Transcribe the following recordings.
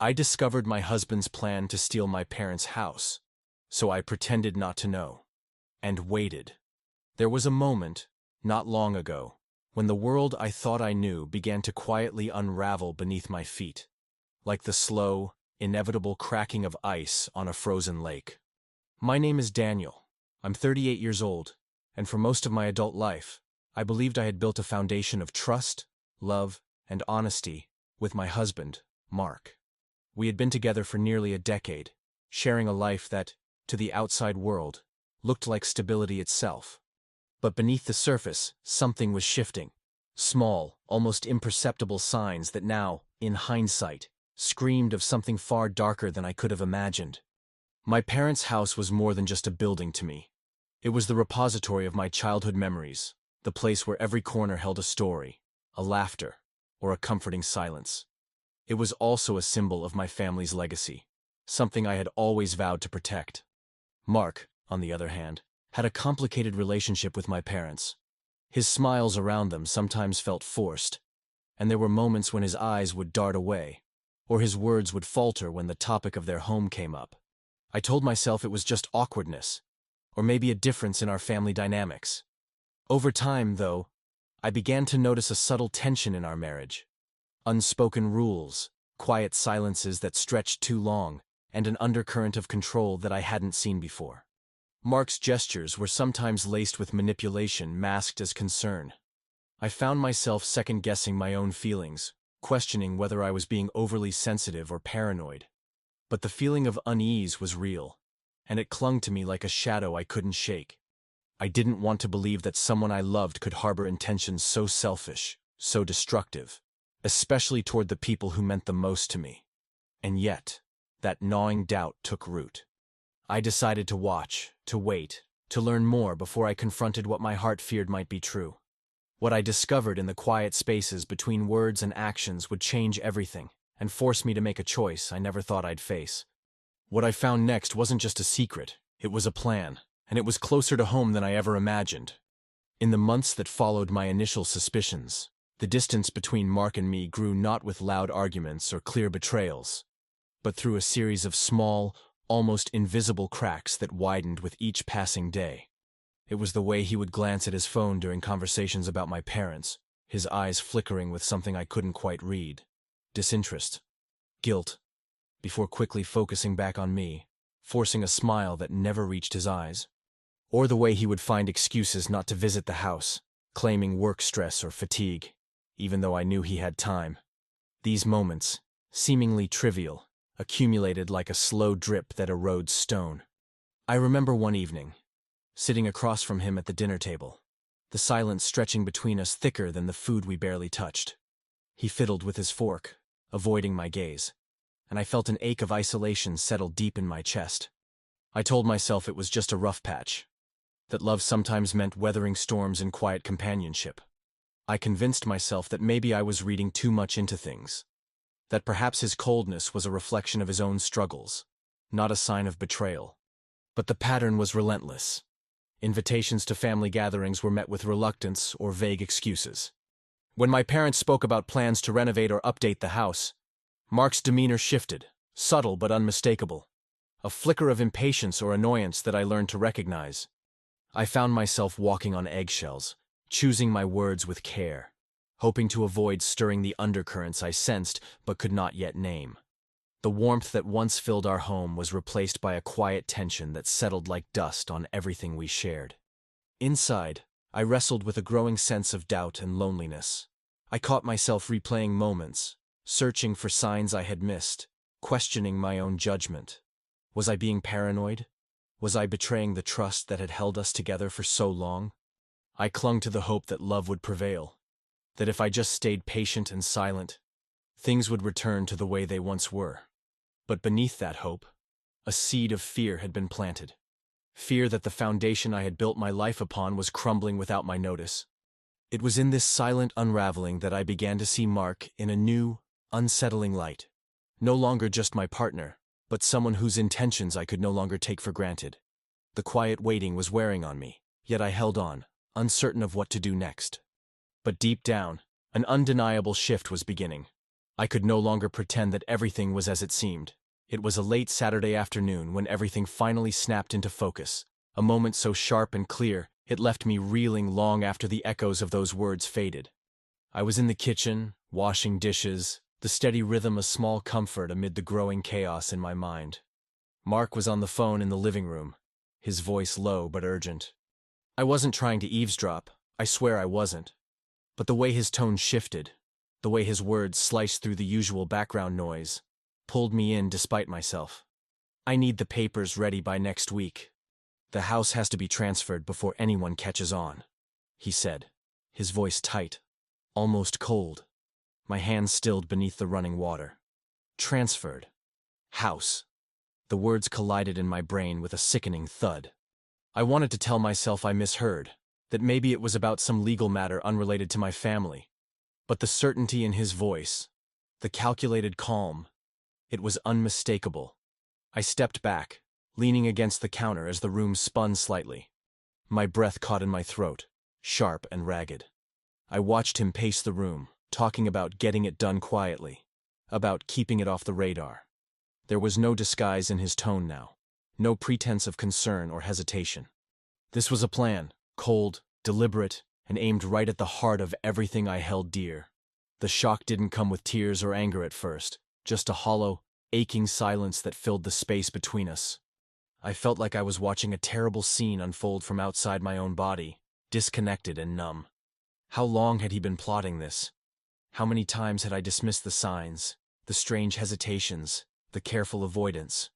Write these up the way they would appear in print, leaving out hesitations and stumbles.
I discovered my husband's plan to steal my parents' house, so I pretended not to know, and waited. There was a moment, not long ago, when the world I thought I knew began to quietly unravel beneath my feet, like the slow, inevitable cracking of ice on a frozen lake. My name is Daniel. I'm 38 years old, and for most of my adult life, I believed I had built a foundation of trust, love, and honesty with my husband, Mark. We had been together for nearly a decade, sharing a life that, to the outside world, looked like stability itself. But beneath the surface, something was shifting. Small, almost imperceptible signs that now, in hindsight, screamed of something far darker than I could have imagined. My parents' house was more than just a building to me. It was the repository of my childhood memories, the place where every corner held a story, a laughter, or a comforting silence. It was also a symbol of my family's legacy, something I had always vowed to protect. Mark, on the other hand, had a complicated relationship with my parents. His smiles around them sometimes felt forced, and there were moments when his eyes would dart away, or his words would falter when the topic of their home came up. I told myself it was just awkwardness, or maybe a difference in our family dynamics. Over time, though, I began to notice a subtle tension in our marriage. Unspoken rules, quiet silences that stretched too long, and an undercurrent of control that I hadn't seen before. Mark's gestures were sometimes laced with manipulation masked as concern. I found myself second-guessing my own feelings, questioning whether I was being overly sensitive or paranoid. But the feeling of unease was real, and it clung to me like a shadow I couldn't shake. I didn't want to believe that someone I loved could harbor intentions so selfish, so destructive, especially toward the people who meant the most to me. And yet, that gnawing doubt took root. I decided to watch, to wait, to learn more before I confronted what my heart feared might be true. What I discovered in the quiet spaces between words and actions would change everything and force me to make a choice I never thought I'd face. What I found next wasn't just a secret, it was a plan, and it was closer to home than I ever imagined. In the months that followed my initial suspicions, the distance between Mark and me grew not with loud arguments or clear betrayals, but through a series of small, almost invisible cracks that widened with each passing day. It was the way he would glance at his phone during conversations about my parents, his eyes flickering with something I couldn't quite read. Disinterest, guilt, before quickly focusing back on me, forcing a smile that never reached his eyes. Or the way he would find excuses not to visit the house, claiming work stress or fatigue, even though I knew he had time. These moments, seemingly trivial, accumulated like a slow drip that erodes stone. I remember one evening, sitting across from him at the dinner table, the silence stretching between us thicker than the food we barely touched. He fiddled with his fork, avoiding my gaze, and I felt an ache of isolation settle deep in my chest. I told myself it was just a rough patch, that love sometimes meant weathering storms in quiet companionship. I convinced myself that maybe I was reading too much into things, that perhaps his coldness was a reflection of his own struggles, not a sign of betrayal. But the pattern was relentless. Invitations to family gatherings were met with reluctance or vague excuses. When my parents spoke about plans to renovate or update the house, Mark's demeanor shifted, subtle but unmistakable, a flicker of impatience or annoyance that I learned to recognize. I found myself walking on eggshells, choosing my words with care, hoping to avoid stirring the undercurrents I sensed but could not yet name. The warmth that once filled our home was replaced by a quiet tension that settled like dust on everything we shared. Inside, I wrestled with a growing sense of doubt and loneliness. I caught myself replaying moments, searching for signs I had missed, questioning my own judgment. Was I being paranoid? Was I betraying the trust that had held us together for so long? I clung to the hope that love would prevail, that if I just stayed patient and silent, things would return to the way they once were. But beneath that hope, a seed of fear had been planted. Fear that the foundation I had built my life upon was crumbling without my notice. It was in this silent unraveling that I began to see Mark in a new, unsettling light. No longer just my partner, but someone whose intentions I could no longer take for granted. The quiet waiting was wearing on me, yet I held on, uncertain of what to do next. But deep down, an undeniable shift was beginning. I could no longer pretend that everything was as it seemed. It was a late Saturday afternoon when everything finally snapped into focus, a moment so sharp and clear it left me reeling long after the echoes of those words faded. I was in the kitchen, washing dishes, the steady rhythm a small comfort amid the growing chaos in my mind. Mark was on the phone in the living room, his voice low but urgent. I wasn't trying to eavesdrop, I swear I wasn't. But the way his tone shifted, the way his words sliced through the usual background noise, pulled me in despite myself. I need the papers ready by next week. The house has to be transferred before anyone catches on, he said, his voice tight, almost cold. My hands stilled beneath the running water. Transferred. House. The words collided in my brain with a sickening thud. I wanted to tell myself I misheard, that maybe it was about some legal matter unrelated to my family. But the certainty in his voice, the calculated calm, it was unmistakable. I stepped back, leaning against the counter as the room spun slightly. My breath caught in my throat, sharp and ragged. I watched him pace the room, talking about getting it done quietly, about keeping it off the radar. There was no disguise in his tone now, no pretense of concern or hesitation. This was a plan, cold, deliberate, and aimed right at the heart of everything I held dear. The shock didn't come with tears or anger at first, just a hollow, aching silence that filled the space between us. I felt like I was watching a terrible scene unfold from outside my own body, disconnected and numb. How long had he been plotting this? How many times had I dismissed the signs, the strange hesitations, the careful avoidance?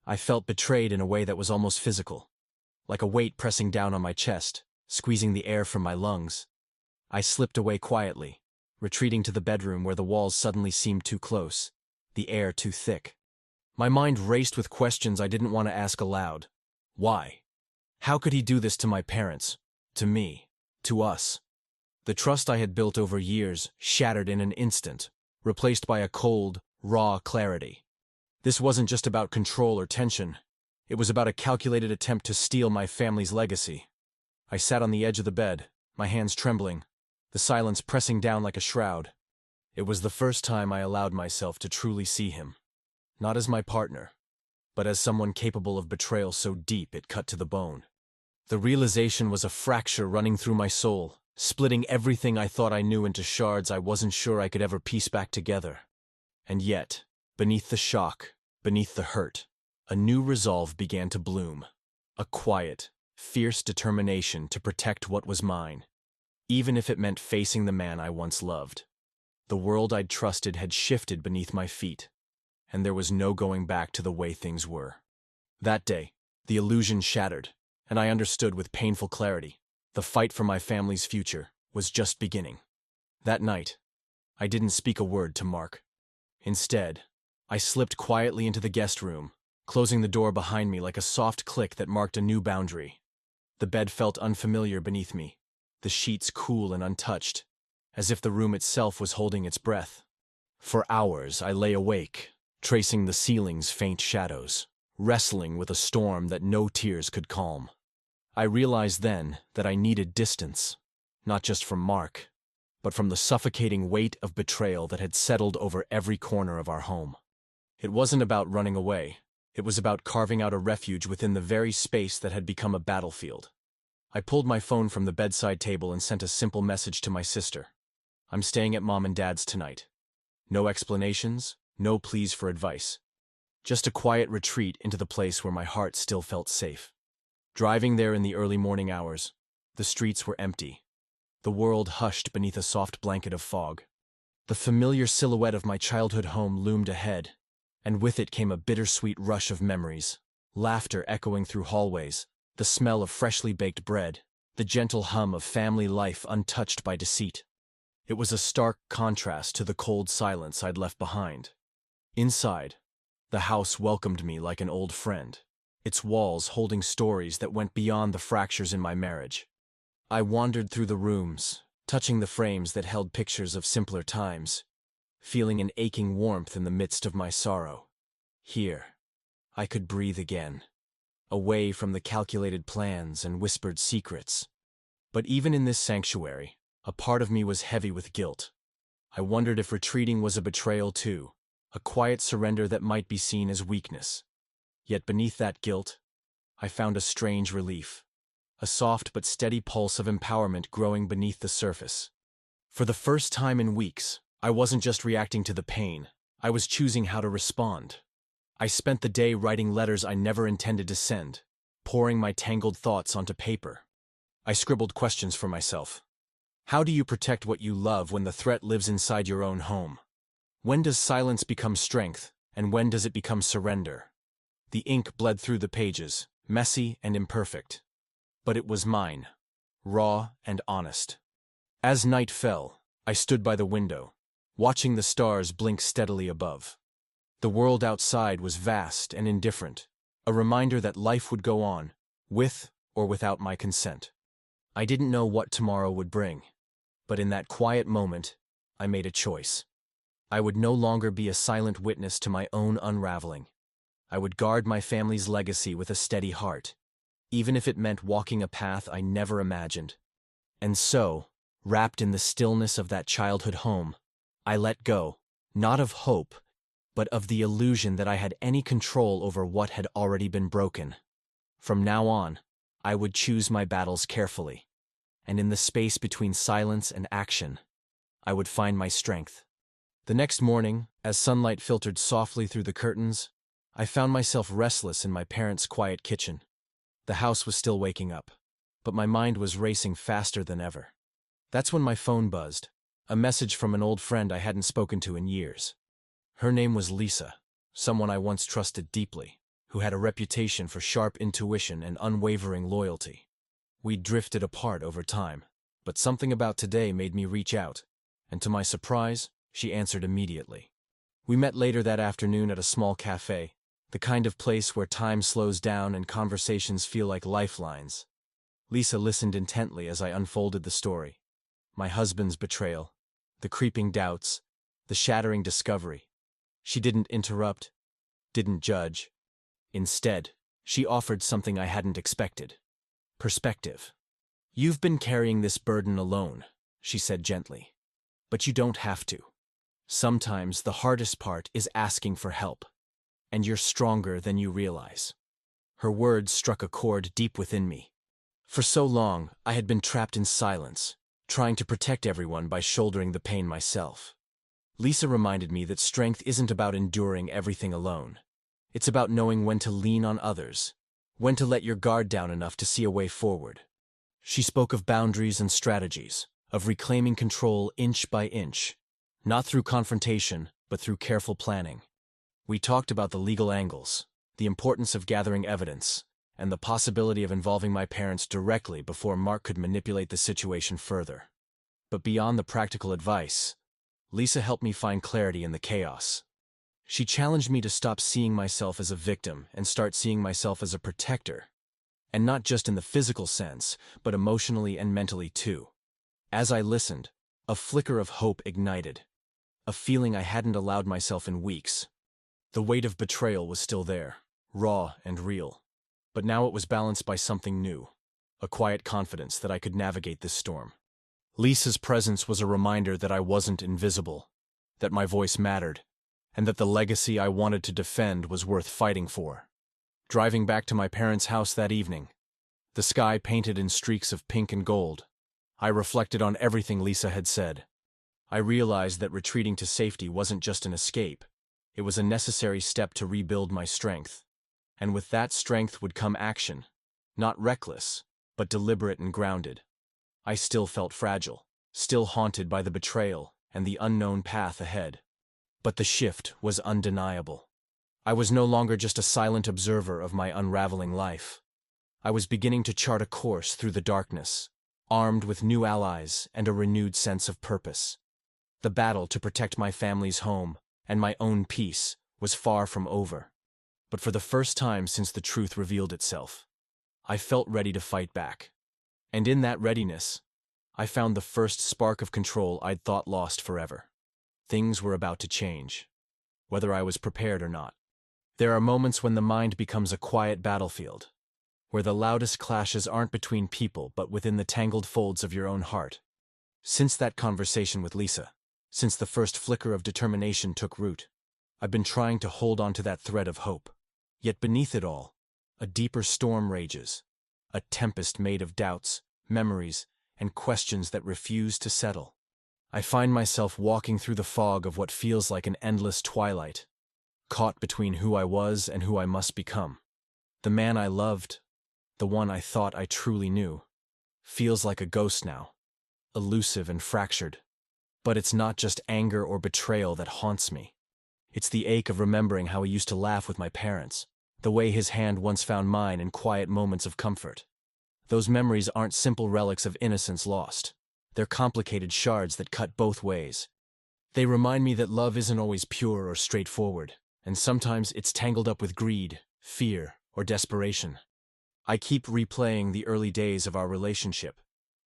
I felt betrayed in a way that was almost physical, like a weight pressing down on my chest, squeezing the air from my lungs. I slipped away quietly, retreating to the bedroom where the walls suddenly seemed too close, the air too thick. My mind raced with questions I didn't want to ask aloud. Why? How could he do this to my parents, to me, to us? The trust I had built over years shattered in an instant, replaced by a cold, raw clarity. This wasn't just about control or tension. It was about a calculated attempt to steal my family's legacy. I sat on the edge of the bed, my hands trembling, the silence pressing down like a shroud. It was the first time I allowed myself to truly see him. Not as my partner, but as someone capable of betrayal so deep it cut to the bone. The realization was a fracture running through my soul, splitting everything I thought I knew into shards I wasn't sure I could ever piece back together. And yet, beneath the shock, beneath the hurt, a new resolve began to bloom. A quiet, fierce determination to protect what was mine, even if it meant facing the man I once loved. The world I'd trusted had shifted beneath my feet, and there was no going back to the way things were. That day, the illusion shattered, and I understood with painful clarity. The fight for my family's future was just beginning. That night, I didn't speak a word to Mark. Instead, I slipped quietly into the guest room, closing the door behind me like a soft click that marked a new boundary. The bed felt unfamiliar beneath me, the sheets cool and untouched, as if the room itself was holding its breath. For hours I lay awake, tracing the ceiling's faint shadows, wrestling with a storm that no tears could calm. I realized then that I needed distance, not just from Mark, but from the suffocating weight of betrayal that had settled over every corner of our home. It wasn't about running away. It was about carving out a refuge within the very space that had become a battlefield. I pulled my phone from the bedside table and sent a simple message to my sister. I'm staying at Mom and Dad's tonight. No explanations, no pleas for advice. Just a quiet retreat into the place where my heart still felt safe. Driving there in the early morning hours, the streets were empty. The world hushed beneath a soft blanket of fog. The familiar silhouette of my childhood home loomed ahead, and with it came a bittersweet rush of memories, laughter echoing through hallways, the smell of freshly baked bread, the gentle hum of family life untouched by deceit. It was a stark contrast to the cold silence I'd left behind. Inside, the house welcomed me like an old friend, its walls holding stories that went beyond the fractures in my marriage. I wandered through the rooms, touching the frames that held pictures of simpler times, feeling an aching warmth in the midst of my sorrow. Here, I could breathe again, away from the calculated plans and whispered secrets. But even in this sanctuary, a part of me was heavy with guilt. I wondered if retreating was a betrayal too, a quiet surrender that might be seen as weakness. Yet beneath that guilt, I found a strange relief, a soft but steady pulse of empowerment growing beneath the surface. For the first time in weeks, I wasn't just reacting to the pain, I was choosing how to respond. I spent the day writing letters I never intended to send, pouring my tangled thoughts onto paper. I scribbled questions for myself. How do you protect what you love when the threat lives inside your own home? When does silence become strength, and when does it become surrender? The ink bled through the pages, messy and imperfect. But it was mine, raw and honest. As night fell, I stood by the window, watching the stars blink steadily above. The world outside was vast and indifferent, a reminder that life would go on, with or without my consent. I didn't know what tomorrow would bring, but in that quiet moment, I made a choice. I would no longer be a silent witness to my own unraveling. I would guard my family's legacy with a steady heart, even if it meant walking a path I never imagined. And so, wrapped in the stillness of that childhood home, I let go, not of hope, but of the illusion that I had any control over what had already been broken. From now on, I would choose my battles carefully, and in the space between silence and action, I would find my strength. The next morning, as sunlight filtered softly through the curtains, I found myself restless in my parents' quiet kitchen. The house was still waking up, but my mind was racing faster than ever. That's when my phone buzzed, a message from an old friend I hadn't spoken to in years. Her name was Lisa, someone I once trusted deeply, who had a reputation for sharp intuition and unwavering loyalty. We'd drifted apart over time, but something about today made me reach out, and to my surprise, she answered immediately. We met later that afternoon at a small cafe, the kind of place where time slows down and conversations feel like lifelines. Lisa listened intently as I unfolded the story. My husband's betrayal, the creeping doubts, the shattering discovery. She didn't interrupt, didn't judge. Instead, she offered something I hadn't expected. Perspective. "You've been carrying this burden alone," she said gently. "But you don't have to. Sometimes the hardest part is asking for help, and you're stronger than you realize." Her words struck a chord deep within me. For so long, I had been trapped in silence, trying to protect everyone by shouldering the pain myself. Lisa reminded me that strength isn't about enduring everything alone. It's about knowing when to lean on others, when to let your guard down enough to see a way forward. She spoke of boundaries and strategies, of reclaiming control inch by inch, not through confrontation, but through careful planning. We talked about the legal angles, the importance of gathering evidence, and the possibility of involving my parents directly before Mark could manipulate the situation further. But beyond the practical advice, Lisa helped me find clarity in the chaos. She challenged me to stop seeing myself as a victim and start seeing myself as a protector. And not just in the physical sense, but emotionally and mentally too. As I listened, a flicker of hope ignited, a feeling I hadn't allowed myself in weeks. The weight of betrayal was still there, raw and real. But now it was balanced by something new, a quiet confidence that I could navigate this storm. Lisa's presence was a reminder that I wasn't invisible, that my voice mattered, and that the legacy I wanted to defend was worth fighting for. Driving back to my parents' house that evening, the sky painted in streaks of pink and gold, I reflected on everything Lisa had said. I realized that retreating to safety wasn't just an escape, it was a necessary step to rebuild my strength. And with that strength would come action, not reckless, but deliberate and grounded. I still felt fragile, still haunted by the betrayal and the unknown path ahead. But the shift was undeniable. I was no longer just a silent observer of my unraveling life. I was beginning to chart a course through the darkness, armed with new allies and a renewed sense of purpose. The battle to protect my family's home and my own peace was far from over. But for the first time since the truth revealed itself, I felt ready to fight back. And in that readiness, I found the first spark of control I'd thought lost forever. Things were about to change, whether I was prepared or not. There are moments when the mind becomes a quiet battlefield, where the loudest clashes aren't between people but within the tangled folds of your own heart. Since that conversation with Lisa, Since the first flicker of determination took root, I've been trying to hold on to that thread of hope. Yet beneath it all, a deeper storm rages, a tempest made of doubts, memories, and questions that refuse to settle. I find myself walking through the fog of what feels like an endless twilight, caught between who I was and who I must become. The man I loved, the one I thought I truly knew, feels like a ghost now, elusive and fractured. But it's not just anger or betrayal that haunts me. It's the ache of remembering how he used to laugh with my parents, the way his hand once found mine in quiet moments of comfort. Those memories aren't simple relics of innocence lost. They're complicated shards that cut both ways. They remind me that love isn't always pure or straightforward, and sometimes it's tangled up with greed, fear, or desperation. I keep replaying the early days of our relationship,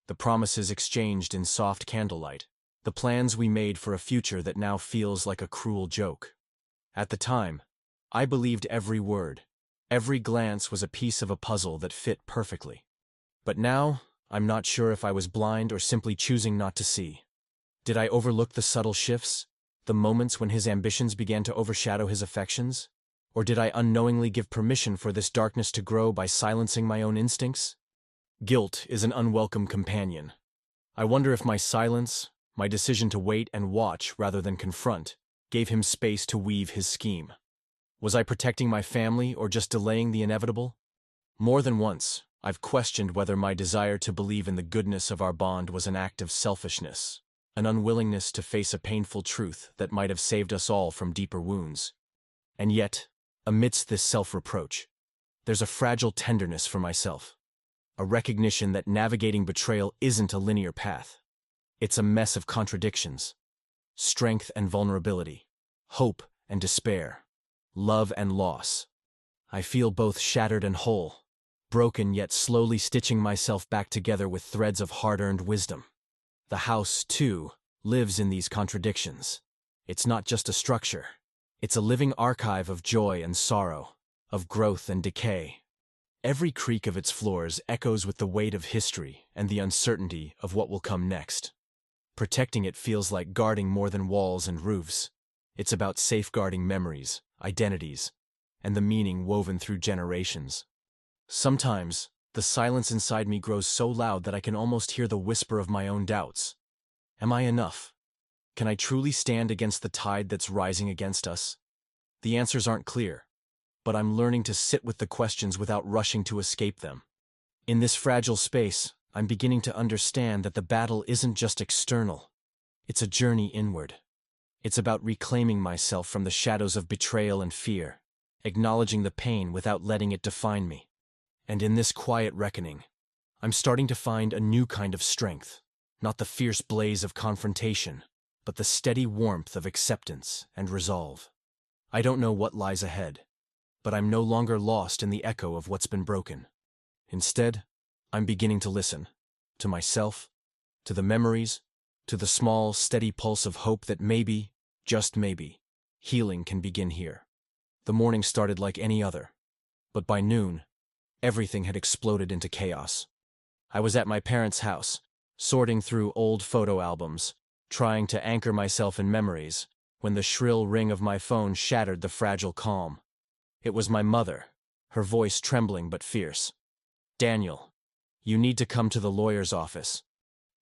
the promises exchanged in soft candlelight, the plans we made for a future that now feels like a cruel joke. At the time, I believed every word. Every glance was a piece of a puzzle that fit perfectly. But now, I'm not sure if I was blind or simply choosing not to see. Did I overlook the subtle shifts, the moments when his ambitions began to overshadow his affections? Or did I unknowingly give permission for this darkness to grow by silencing my own instincts? Guilt is an unwelcome companion. I wonder if my silence, my decision to wait and watch rather than confront, gave him space to weave his scheme. Was I protecting my family or just delaying the inevitable? More than once, I've questioned whether my desire to believe in the goodness of our bond was an act of selfishness, an unwillingness to face a painful truth that might have saved us all from deeper wounds. And yet, amidst this self-reproach, there's a fragile tenderness for myself, a recognition that navigating betrayal isn't a linear path. It's a mess of contradictions, strength and vulnerability, hope and despair, love and loss. I feel both shattered and whole, broken yet slowly stitching myself back together with threads of hard-earned wisdom. The house, too, lives in these contradictions. It's not just a structure. It's a living archive of joy and sorrow, of growth and decay. Every creak of its floors echoes with the weight of history and the uncertainty of what will come next. Protecting it feels like guarding more than walls and roofs. It's about safeguarding memories, identities, and the meaning woven through generations. Sometimes, the silence inside me grows so loud that I can almost hear the whisper of my own doubts. Am I enough? Can I truly stand against the tide that's rising against us? The answers aren't clear, but I'm learning to sit with the questions without rushing to escape them. In this fragile space, I'm beginning to understand that the battle isn't just external. It's a journey inward. It's about reclaiming myself from the shadows of betrayal and fear, acknowledging the pain without letting it define me. And in this quiet reckoning, I'm starting to find a new kind of strength, not the fierce blaze of confrontation, but the steady warmth of acceptance and resolve. I don't know what lies ahead, but I'm no longer lost in the echo of what's been broken. Instead, I'm beginning to listen, to myself, to the memories, to the small, steady pulse of hope that maybe, just maybe, healing can begin here. The morning started like any other, but by noon, everything had exploded into chaos. I was at my parents' house, sorting through old photo albums, trying to anchor myself in memories, when the shrill ring of my phone shattered the fragile calm. It was my mother, her voice trembling but fierce. "Daniel, you need to come to the lawyer's office.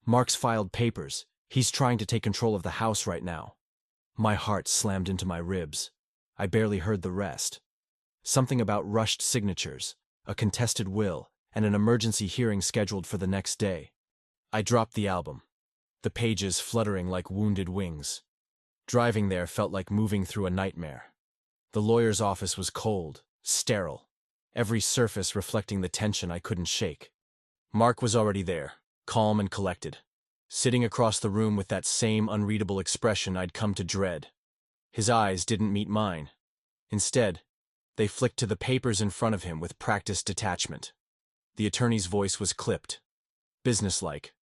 Mark's filed papers. He's trying to take control of the house right now." My heart slammed into my ribs. I barely heard the rest. Something about rushed signatures, a contested will, and an emergency hearing scheduled for the next day. I dropped the album, the pages fluttering like wounded wings. Driving there felt like moving through a nightmare. The lawyer's office was cold, sterile, every surface reflecting the tension I couldn't shake. Mark was already there, calm and collected, sitting across the room with that same unreadable expression I'd come to dread. His eyes didn't meet mine. Instead, they flicked to the papers in front of him with practiced detachment. The attorney's voice was clipped, businesslike.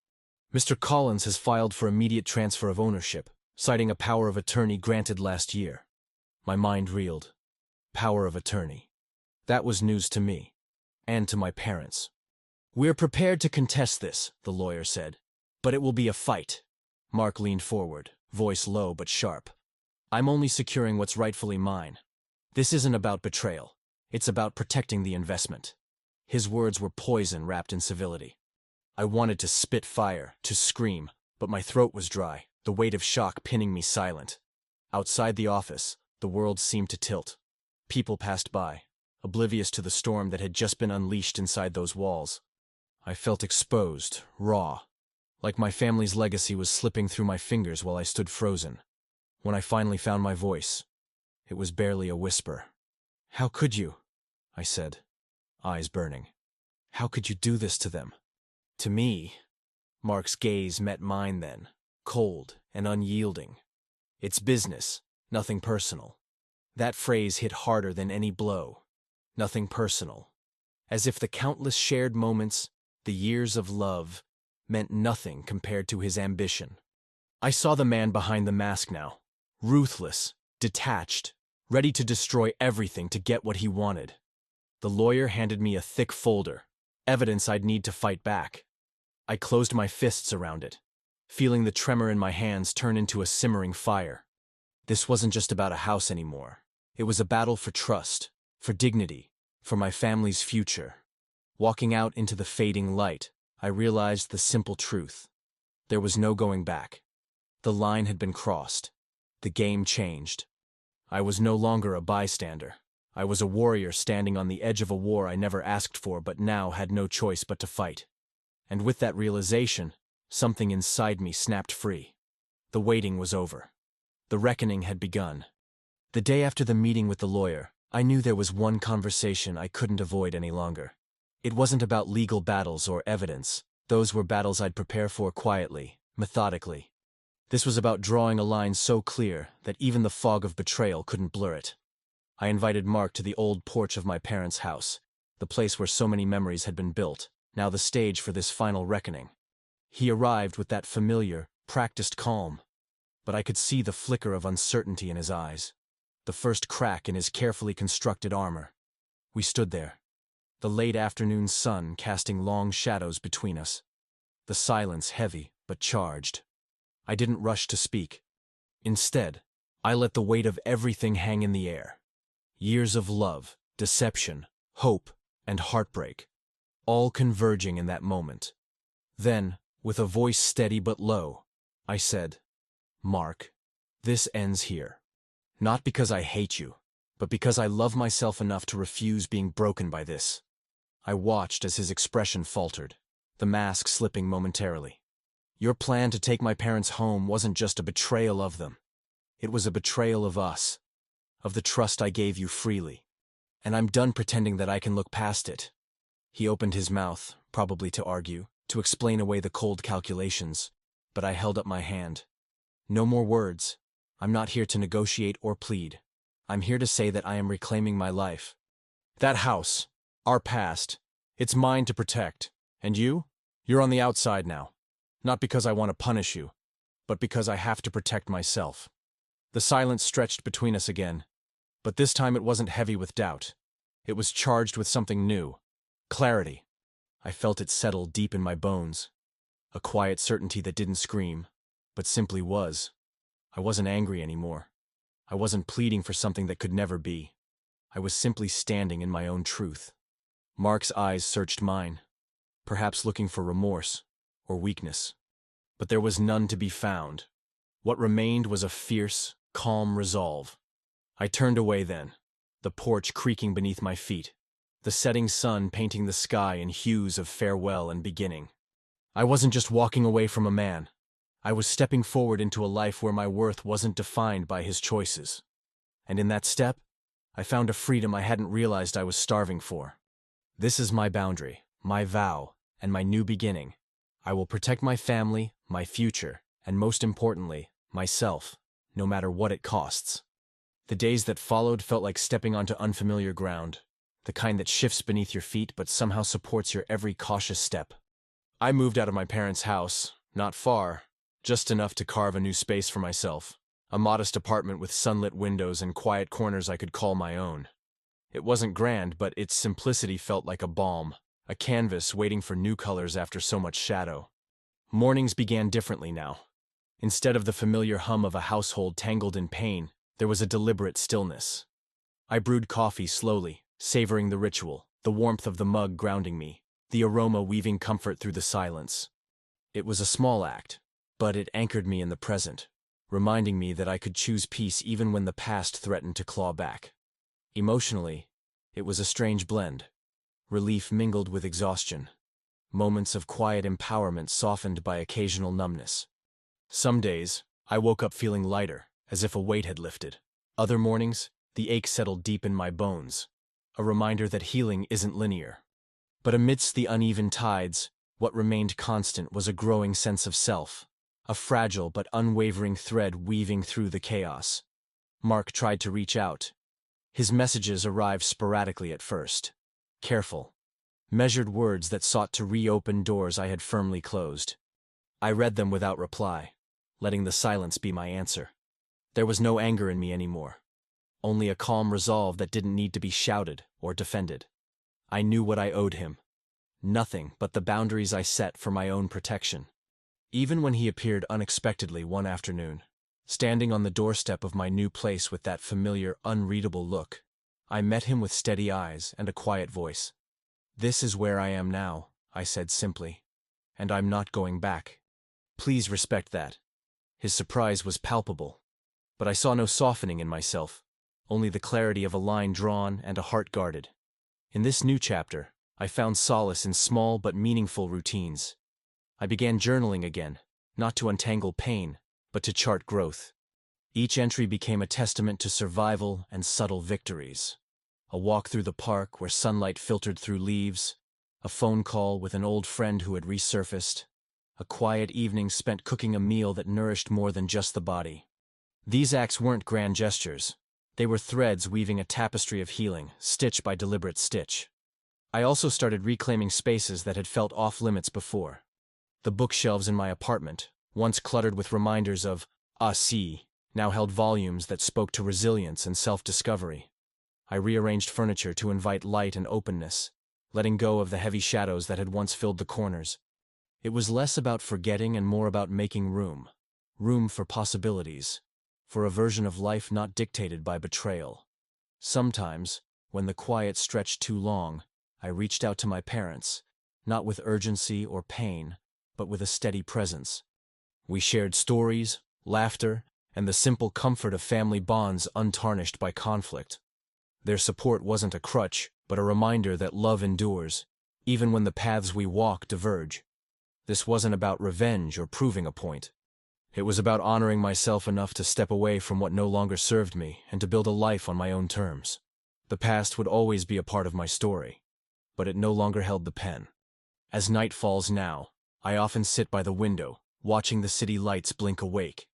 "Mr. Collins has filed for immediate transfer of ownership, citing a power of attorney granted last year." My mind reeled. Power of attorney. That was news to me, and to my parents. "We're prepared to contest this," the lawyer said, "but it will be a fight." Mark leaned forward, voice low but sharp. "I'm only securing what's rightfully mine. This isn't about betrayal. It's about protecting the investment." His words were poison wrapped in civility. I wanted to spit fire, to scream, but my throat was dry, the weight of shock pinning me silent. Outside the office, the world seemed to tilt. People passed by, oblivious to the storm that had just been unleashed inside those walls. I felt exposed, raw, like my family's legacy was slipping through my fingers while I stood frozen. When I finally found my voice, it was barely a whisper. "How could you?" I said, eyes burning. "How could you do this to them?" "To me?" Mark's gaze met mine then, cold and unyielding. "It's business, nothing personal." That phrase hit harder than any blow. Nothing personal. As if the countless shared moments, the years of love, meant nothing compared to his ambition. I saw the man behind the mask now, ruthless, detached, ready to destroy everything to get what he wanted. The lawyer handed me a thick folder, evidence I'd need to fight back. I closed my fists around it, feeling the tremor in my hands turn into a simmering fire. This wasn't just about a house anymore. It was a battle for trust, for dignity, for my family's future. Walking out into the fading light, I realized the simple truth. There was no going back. The line had been crossed. The game changed. I was no longer a bystander. I was a warrior standing on the edge of a war I never asked for but now had no choice but to fight. And with that realization, something inside me snapped free. The waiting was over. The reckoning had begun. The day after the meeting with the lawyer, I knew there was one conversation I couldn't avoid any longer. It wasn't about legal battles or evidence. Those were battles I'd prepare for quietly, methodically. This was about drawing a line so clear that even the fog of betrayal couldn't blur it. I invited Mark to the old porch of my parents' house, the place where so many memories had been built, now the stage for this final reckoning. He arrived with that familiar, practiced calm, but I could see the flicker of uncertainty in his eyes, the first crack in his carefully constructed armor. We stood there, the late afternoon sun casting long shadows between us, the silence heavy but charged. I didn't rush to speak. Instead, I let the weight of everything hang in the air. Years of love, deception, hope, and heartbreak, all converging in that moment. Then, with a voice steady but low, I said, "Mark, this ends here. Not because I hate you, but because I love myself enough to refuse being broken by this." I watched as his expression faltered, the mask slipping momentarily. "Your plan to take my parents home wasn't just a betrayal of them. It was a betrayal of us, of the trust I gave you freely. And I'm done pretending that I can look past it." He opened his mouth, probably to argue, to explain away the cold calculations, but I held up my hand. "No more words. I'm not here to negotiate or plead. I'm here to say that I am reclaiming my life. That house, our past, it's mine to protect. And you're on the outside now. Not because I want to punish you, but because I have to protect myself." The silence stretched between us again, but this time it wasn't heavy with doubt. It was charged with something new. Clarity. I felt it settle deep in my bones. A quiet certainty that didn't scream, but simply was. I wasn't angry anymore. I wasn't pleading for something that could never be. I was simply standing in my own truth. Mark's eyes searched mine, perhaps looking for remorse or weakness. But there was none to be found. What remained was a fierce, calm resolve. I turned away then, the porch creaking beneath my feet, the setting sun painting the sky in hues of farewell and beginning. I wasn't just walking away from a man. I was stepping forward into a life where my worth wasn't defined by his choices. And in that step, I found a freedom I hadn't realized I was starving for. This is my boundary, my vow, and my new beginning. I will protect my family, my future, and most importantly, myself, no matter what it costs. The days that followed felt like stepping onto unfamiliar ground, the kind that shifts beneath your feet but somehow supports your every cautious step. I moved out of my parents' house, not far, just enough to carve a new space for myself, a modest apartment with sunlit windows and quiet corners I could call my own. It wasn't grand, but its simplicity felt like a balm, a canvas waiting for new colors after so much shadow. Mornings began differently now. Instead of the familiar hum of a household tangled in pain, there was a deliberate stillness. I brewed coffee slowly, savoring the ritual, the warmth of the mug grounding me, the aroma weaving comfort through the silence. It was a small act, but it anchored me in the present, reminding me that I could choose peace even when the past threatened to claw back. Emotionally, it was a strange blend. Relief mingled with exhaustion. Moments of quiet empowerment softened by occasional numbness. Some days, I woke up feeling lighter, as if a weight had lifted. Other mornings, the ache settled deep in my bones, a reminder that healing isn't linear. But amidst the uneven tides, what remained constant was a growing sense of self, a fragile but unwavering thread weaving through the chaos. Mark tried to reach out. His messages arrived sporadically at first. Careful, measured words that sought to reopen doors I had firmly closed. I read them without reply, letting the silence be my answer. There was no anger in me anymore, only a calm resolve that didn't need to be shouted or defended. I knew what I owed him. Nothing but the boundaries I set for my own protection. Even when he appeared unexpectedly one afternoon, standing on the doorstep of my new place with that familiar, unreadable look, I met him with steady eyes and a quiet voice. "This is where I am now," I said simply, "and I'm not going back. Please respect that." His surprise was palpable, but I saw no softening in myself, only the clarity of a line drawn and a heart guarded. In this new chapter, I found solace in small but meaningful routines. I began journaling again, not to untangle pain, but to chart growth. Each entry became a testament to survival and subtle victories. A walk through the park where sunlight filtered through leaves, a phone call with an old friend who had resurfaced, a quiet evening spent cooking a meal that nourished more than just the body. These acts weren't grand gestures. They were threads weaving a tapestry of healing, stitch by deliberate stitch. I also started reclaiming spaces that had felt off-limits before. The bookshelves in my apartment, once cluttered with reminders of "si," now held volumes that spoke to resilience and self-discovery. I rearranged furniture to invite light and openness, letting go of the heavy shadows that had once filled the corners. It was less about forgetting and more about making room. Room for possibilities, for a version of life not dictated by betrayal. Sometimes, when the quiet stretched too long, I reached out to my parents, not with urgency or pain, but with a steady presence. We shared stories, laughter, and the simple comfort of family bonds untarnished by conflict. Their support wasn't a crutch, but a reminder that love endures, even when the paths we walk diverge. This wasn't about revenge or proving a point. It was about honoring myself enough to step away from what no longer served me and to build a life on my own terms. The past would always be a part of my story, but it no longer held the pen. As night falls now, I often sit by the window, watching the city lights blink awake,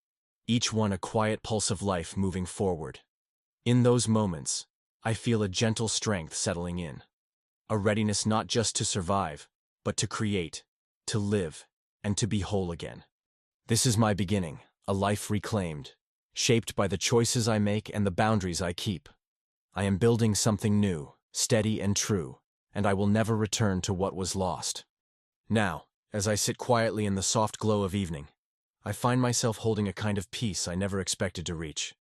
each one a quiet pulse of life moving forward. In those moments, I feel a gentle strength settling in, a readiness not just to survive, but to create, to live, and to be whole again. This is my beginning, a life reclaimed, shaped by the choices I make and the boundaries I keep. I am building something new, steady and true, and I will never return to what was lost. Now, as I sit quietly in the soft glow of evening, I find myself holding a kind of peace I never expected to reach.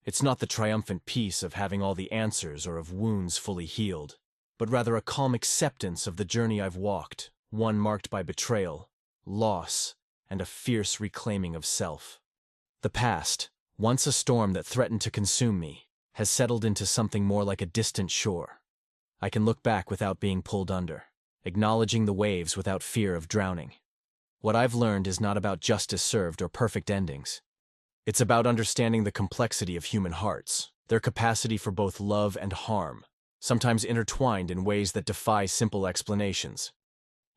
It's not the triumphant peace of having all the answers or of wounds fully healed, but rather a calm acceptance of the journey I've walked, one marked by betrayal, loss, and a fierce reclaiming of self. The past, once a storm that threatened to consume me, has settled into something more like a distant shore. I can look back without being pulled under, acknowledging the waves without fear of drowning. What I've learned is not about justice served or perfect endings. It's about understanding the complexity of human hearts, their capacity for both love and harm, sometimes intertwined in ways that defy simple explanations.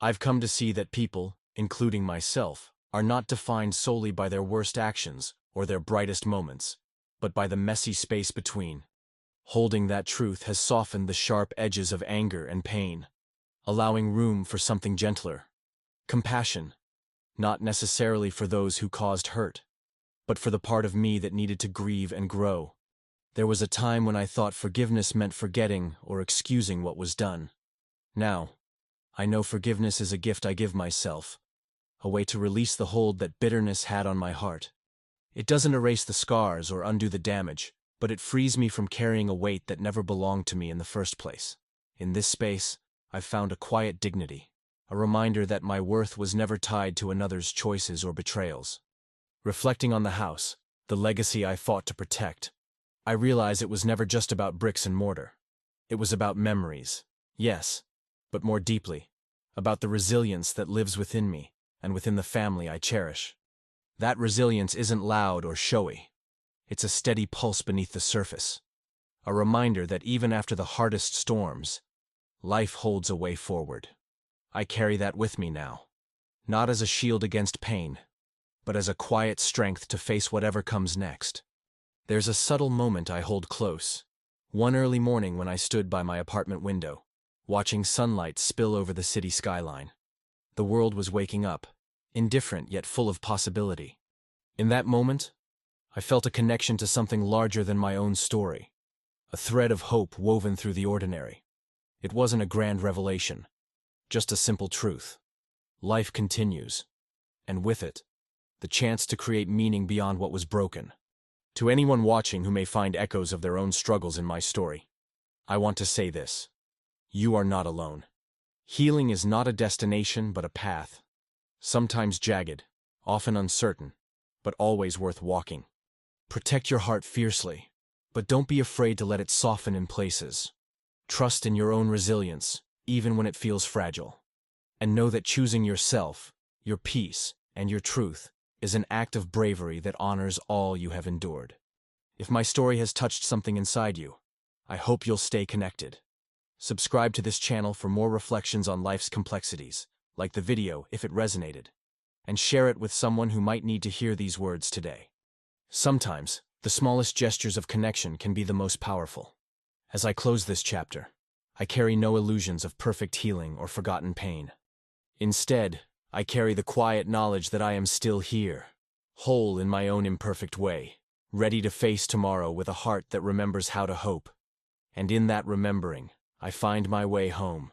I've come to see that people, including myself, are not defined solely by their worst actions or their brightest moments, but by the messy space between. Holding that truth has softened the sharp edges of anger and pain, allowing room for something gentler. Compassion, not necessarily for those who caused hurt, but for the part of me that needed to grieve and grow. There was a time when I thought forgiveness meant forgetting or excusing what was done. Now, I know forgiveness is a gift I give myself, a way to release the hold that bitterness had on my heart. It doesn't erase the scars or undo the damage, but it frees me from carrying a weight that never belonged to me in the first place. In this space, I've found a quiet dignity, a reminder that my worth was never tied to another's choices or betrayals. Reflecting on the house, the legacy I fought to protect, I realize it was never just about bricks and mortar. It was about memories, yes, but more deeply, about the resilience that lives within me and within the family I cherish. That resilience isn't loud or showy. It's a steady pulse beneath the surface, a reminder that even after the hardest storms, life holds a way forward. I carry that with me now, not as a shield against pain, but as a quiet strength to face whatever comes next. There's a subtle moment I hold close. One early morning when I stood by my apartment window, watching sunlight spill over the city skyline. The world was waking up, indifferent yet full of possibility. In that moment, I felt a connection to something larger than my own story, a thread of hope woven through the ordinary. It wasn't a grand revelation, just a simple truth. Life continues, and with it, the chance to create meaning beyond what was broken. To anyone watching who may find echoes of their own struggles in my story, I want to say this: you are not alone. Healing is not a destination but a path, sometimes jagged, often uncertain, but always worth walking. Protect your heart fiercely, but don't be afraid to let it soften in places. Trust in your own resilience, even when it feels fragile. And know that choosing yourself, your peace, and your truth is an act of bravery that honors all you have endured. If my story has touched something inside you, I hope you'll stay connected. Subscribe to this channel for more reflections on life's complexities, like the video if it resonated, and share it with someone who might need to hear these words today. Sometimes, the smallest gestures of connection can be the most powerful. As I close this chapter, I carry no illusions of perfect healing or forgotten pain. Instead, I carry the quiet knowledge that I am still here, whole in my own imperfect way, ready to face tomorrow with a heart that remembers how to hope. And in that remembering, I find my way home.